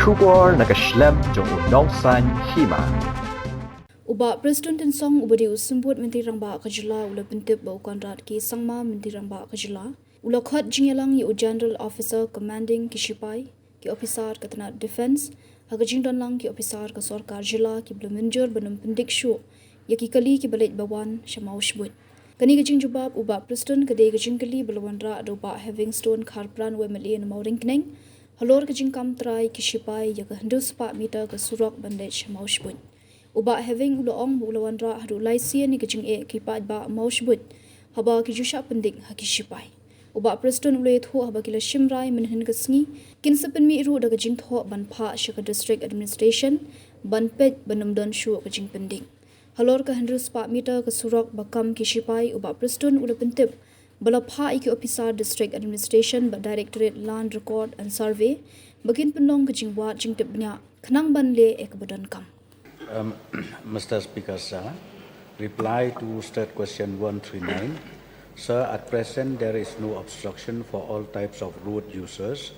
Shubor nakaslem jong unongsan Hima. Uba Prestone ten song ubadi usumbut menti rangba kajla ula pentip bau konrat ki sangma menti rangba kajla ula khot jingelang yu general officer commanding ki Shipai ki officer katana defense hagajing don lang ki officer ka sarkar jila ki Mynjur banam Pyndik shu yaki kali ki Leit bawan Mawshbuit kani gajing Jubab uba Prestone kade gajing kali balwanra adoba having stone kharpran we mali en mauring kneng halor gajing kam trai ki Shipai yaka hendus pa meter ka surok bandage Mawshbuit Uba having uloong bulawanra hadu laisia ni kajing kipat ba Mawshbuit haba ki jusha Pyndik haki Shipai Uba Prestone ulay tho haba kila shimrai menhin kasngi kinsapen mi iru da kajing tho ban pha shaka district administration ban pet banamdon shu kajing Pyndik halor ka 100 spa meter ka surok bakam ki Shipai Uba Prestone ula pentip bala pha iki officer district administration ba directorate land record and survey bagin penong kajing wat jing tibnya khnang ban le ek badan kam Mr. Speaker, sir, reply to state question 139. Sir, at present there is no obstruction for all types of road users.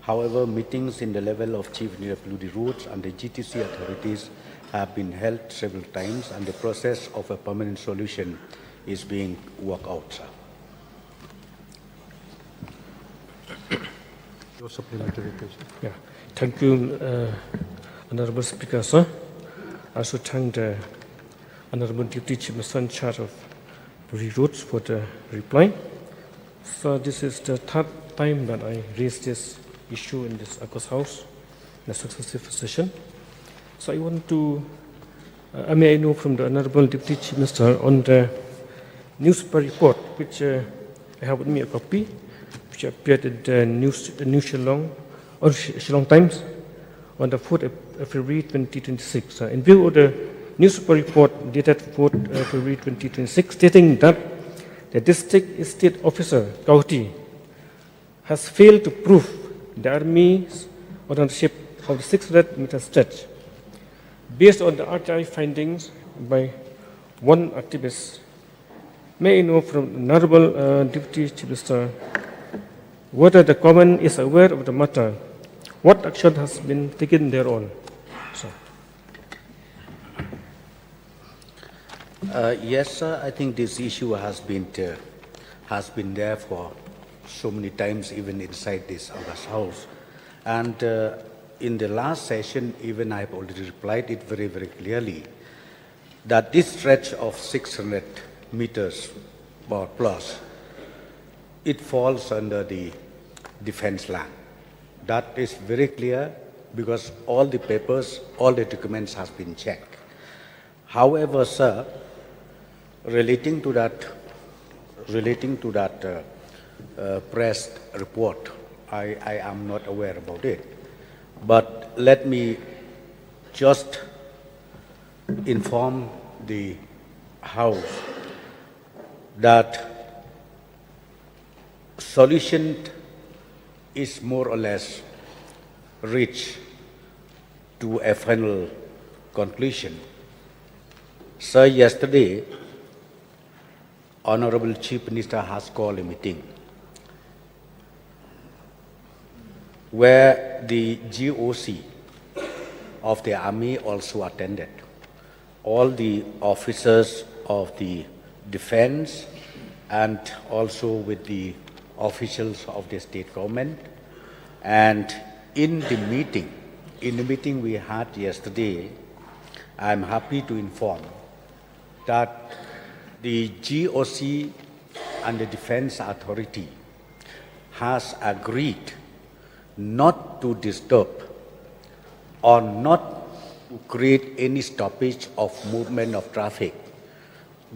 However, meetings in the level of chief NWD roads and the GTC authorities have been held several times and the process of a permanent solution is being worked out, sir. Your supplementary question. Yeah, thank you, Honorable Speaker, sir. I also thank the Honorable Deputy Chief Minister in charge of roads for the reply. So this is the third time that I raised this issue in this August House in a successive session. So I want to, I know from the Honorable Deputy Chief Minister on the newspaper report, which I have with me a copy, which appeared in the New Shillong Times on the 4th of February 2026. In view of the newspaper report dated 4th February 2026, stating that the district state officer, Kauti, has failed to prove the Army's ownership of the 600-meter stretch. Based on the RTI findings by one activist, may I know from Honorable Deputy Chief Minister whether the government is aware of the matter. What action has been taken thereon? Yes, sir. I think this issue has been there for so many times, even inside this August House. And in the last session, even I have already replied it very, very clearly that this stretch of 600 meters or plus, it falls under the defense land. That is very clear because all the papers, all the documents has been checked. However, sir, relating to that press report, I am not aware about it. But let me just inform the House that solution is more or less reached to a final conclusion. Sir, yesterday, Honorable Chief Minister has called a meeting where the GOC of the Army also attended. All the officers of the defense and also with the officials of the state government. And in the meeting we had yesterday, I'm happy to inform that the GOC and the Defense Authority has agreed not to disturb or not to create any stoppage of movement of traffic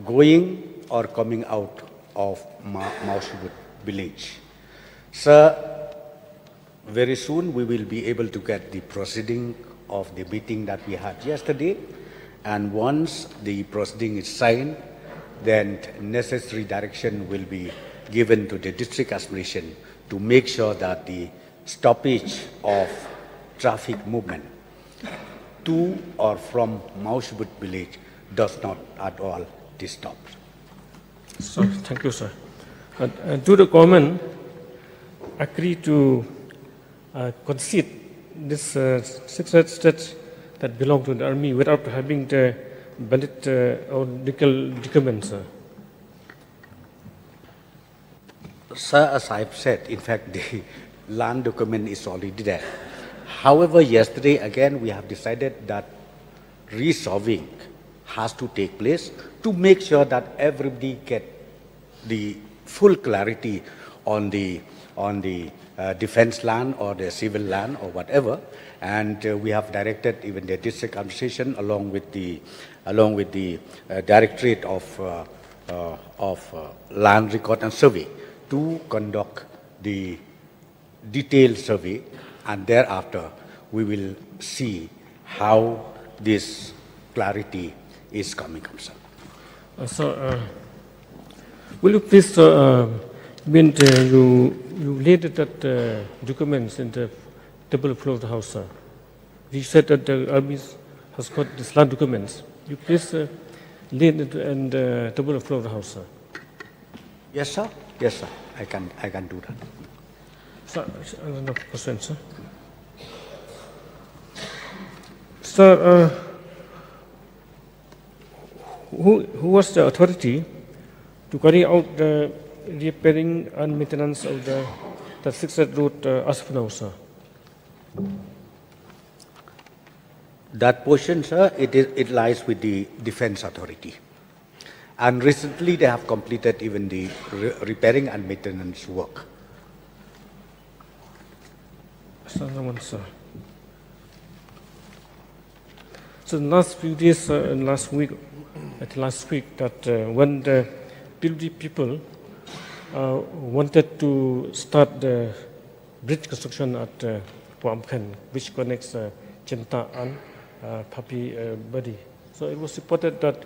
going or coming out of Mawshbuit village. Sir, very soon we will be able to get the proceeding of the meeting that we had yesterday, and once the proceeding is signed, then necessary direction will be given to the district administration to make sure that the stoppage of traffic movement to or from Mawshbuit village does not at all disturb. So, thank you, sir. Do the government agree to concede this 600 states that belong to the army without having the valid or legal documents? Sir, as I've said, in fact, the land document is already there. However, yesterday again we have decided that resolving has to take place to make sure that everybody get the full clarity on the defense land or the civil land or whatever, and we have directed even the district administration along with the Directorate of Land Record and Survey to conduct the detailed survey, and thereafter we will see how this clarity is coming up, sir. Will you please, you laid that documents in the table floor of the House, sir. You said that the army has got these land documents. You please lay it in the table floor of the House, sir. Yes, sir. Yes, sir. I can do that. Sir, another question, sir. Sir, who was the authority to carry out the repairing and maintenance of the 600 road as of now, sir? That portion, sir, it lies with the Defense Authority. And recently they have completed even the repairing and maintenance work. Sir. So last few days and last week, that when the Pyndik people wanted to start the bridge construction at Puamkan, which connects Chinta and Papi Badi. So it was reported that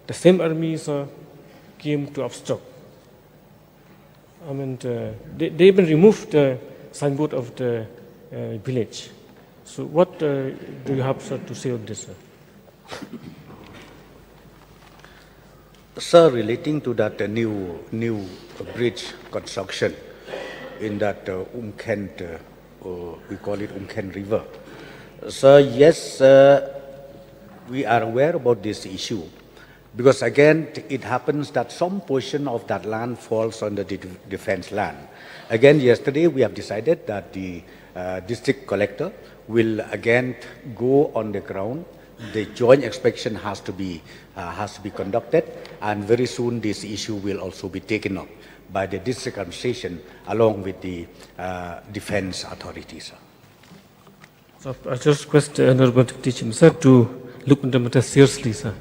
the same armies came to obstruct. I mean, they even removed the signboard of the village. So what do you have, sir, to say on this, sir? Sir, relating to that new bridge construction in that Umkent, we call it Umkent River. Sir, yes, we are aware about this issue, because again, it happens that some portion of that land falls under the defense land. Again, yesterday we have decided that the district collector will again go on the ground. The joint inspection has to be conducted, and very soon this issue will also be taken up by the district administration along with the defense authorities. So I just request the Honorable Teaching, sir, to look into the matter seriously, sir,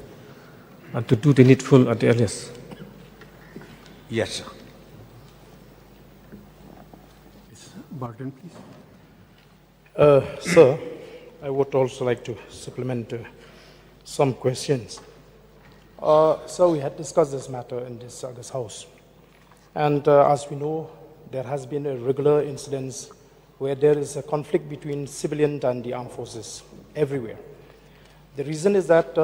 and to do the needful at the earliest. Yes, sir. Barton, please. Sir, I would also like to supplement some questions. So we had discussed this matter in this house, and as we know, there has been a regular incidents where there is a conflict between civilian and the armed forces everywhere. The reason is that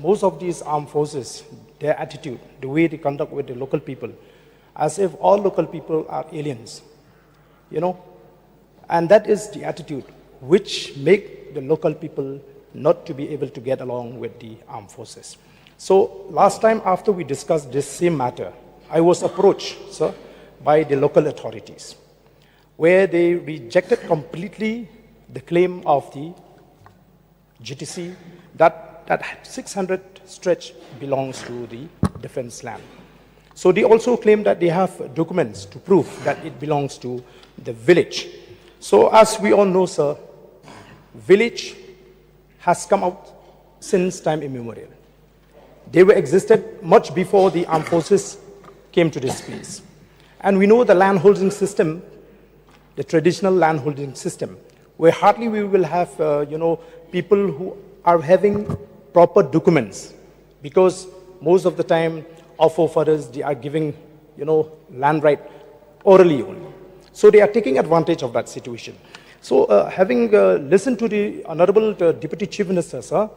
most of these armed forces, their attitude, the way they conduct with the local people, as if all local people are aliens, and that is the attitude which make the local people not to be able to get along with the armed forces. So last time after we discussed this same matter, I was approached, sir, by the local authorities, where they rejected completely the claim of the GTC that 600 stretch belongs to the defense land. So they also claim that they have documents to prove that it belongs to the village. So as we all know, sir, village has come out since time immemorial. They were existed much before the armed forces came to this place. And we know the land holding system, the traditional land holding system, where hardly we will have, people who are having proper documents, because most of the time our forefathers, they are giving, land right orally only. So they are taking advantage of that situation. So having listened to the Honorable Deputy Chief Minister, sir,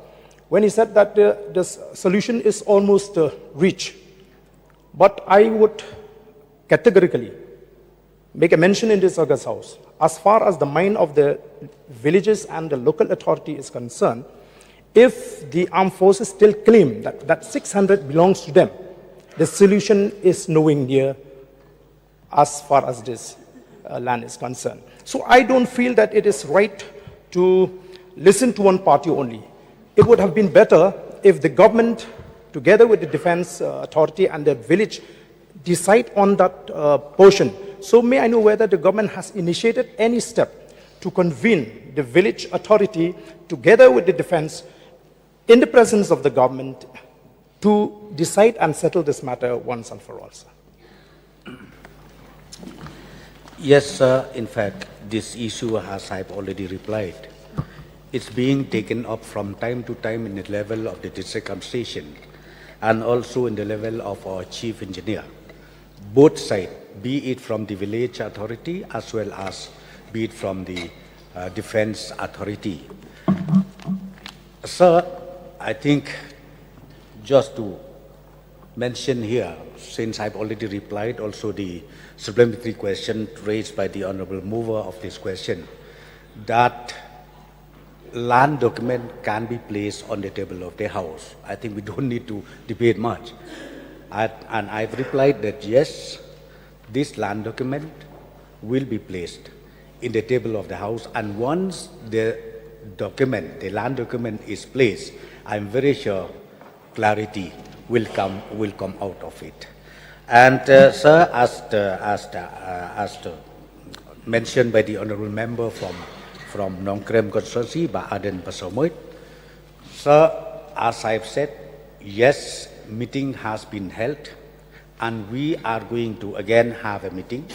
when he said that the solution is almost reached, but I would categorically make a mention in this August House. As far as the mind of the villages and the local authority is concerned, if the armed forces still claim that 600 belongs to them, the solution is nowhere near as far as this land is concerned. So I don't feel that it is right to listen to one party only. It would have been better if the government, together with the defense authority and the village, decide on that portion. So may I know whether the government has initiated any step to convene the village authority together with the defense in the presence of the government to decide and settle this matter once and for all, sir? Yes, sir. In fact, this issue, as I've already replied, it's being taken up from time to time in the level of the district administration and also in the level of our chief engineer. Both sides, be it from the village authority as well as be it from the defense authority. Sir, I think just to mention here, since I've already replied also the supplementary question raised by the honorable mover of this question, that land document can be placed on the table of the House. I think we don't need to debate much. And I've replied that yes, this land document will be placed in the table of the House, and once the land document is placed, I'm very sure clarity will come out of it. And sir, as mentioned by the honourable member from Nongkrem constituency, by Aden Pasomoit, sir, as I've said, yes, meeting has been held, and we are going to again have a meeting.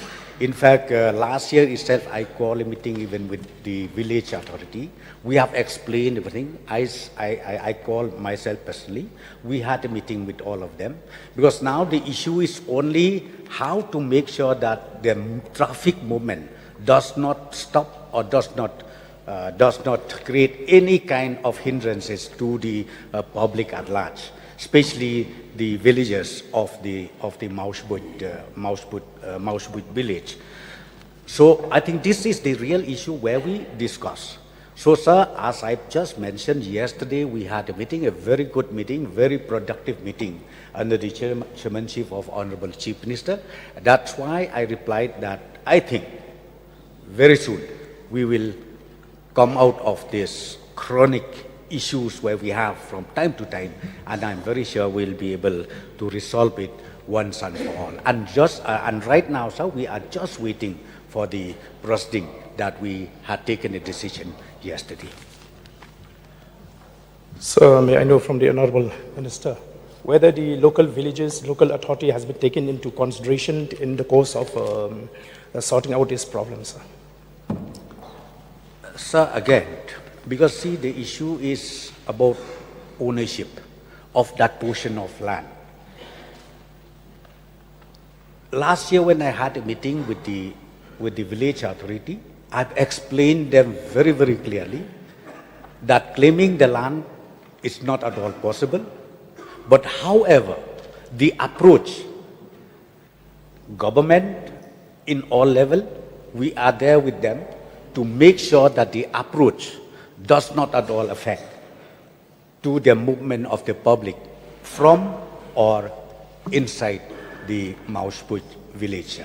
In fact, last year itself, I called a meeting even with the village authority. We have explained everything. I called myself personally. We had a meeting with all of them, because now the issue is only how to make sure that the traffic movement does not stop or does not create any kind of hindrances to the public at large, especially the villagers of the Mawshbuit village. So I think this is the real issue where we discuss. So sir, as I just mentioned yesterday, we had a meeting, a very good meeting, very productive meeting under the chairmanship of Honorable Chief Minister. That's why I replied that I think very soon we will come out of this chronic issues where we have from time to time, and I'm very sure we'll be able to resolve it once and for all. And right now, sir, we are just waiting for the proceeding that we had taken a decision yesterday. Sir, may I know from the Honorable Minister whether the local villages, local authority has been taken into consideration in the course of sorting out these problems, sir? Sir, again, because see, the issue is about ownership of that portion of land. Last year when I had a meeting with the village authority, I've explained them very, very clearly that claiming the land is not at all possible. But however, the approach, government in all level, we are there with them to make sure that the approach does not at all affect to the movement of the public from or inside the Mawshbuit village.